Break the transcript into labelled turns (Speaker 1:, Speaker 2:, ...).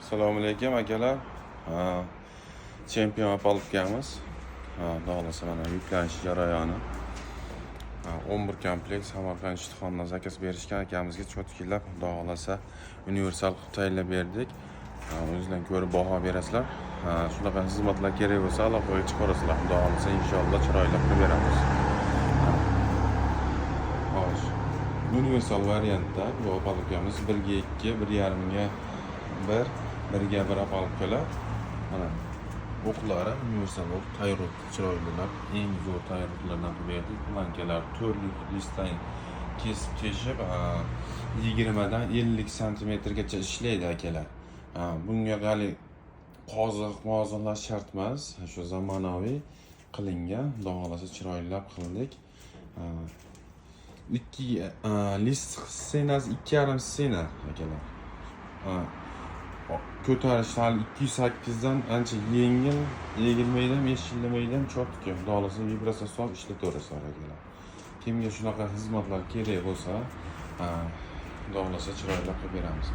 Speaker 1: Assalomu alaykum akalar. Chempion olib kelamiz. Xudo mana yuklanish jarayoni. 11 komplekt Samarqand ishxonadan zakaz berishgan akamizga cho'tkilab, xudo xolasa universal qilib tayyorlab berdik. O'zingizdan ko'rib baho berasizlar. Shunaqa xizmatlar kerak bo'lsa, aloqaga chiqarasizlar. Xudo xolasa inshaalloh chiroyli qilib beramiz. Xo'sh. Universal variantda bu opalkamiz 1 ga 2, 1,5 ga 1, 1 ga 1 opalkalar. Mana o'qlari universal o'q tayyorlik chiroylilar, eng zo'r tayyorliklardan qilib berdik. Plankalar 4 listdan kesib teshib 20 dan 50 santimetrgacha ishlaydi akalar. Bunga hali qoziq shart emas. Shu zamonaviy qilingan, xudo xolasa chiroylab qildik. 2 list ssenasi 2,5 sena akalar. Ko'tarish hali 208 dan ancha yengil, egilmaydi, eshilmaydi, cho'tka. Xudo xolasa vibratsiya solib ishlataverasizlar akalar. Kimga shunaqa xizmatlar kerak bo'lsa, xudo xolasa chiroyli qilib beramiz.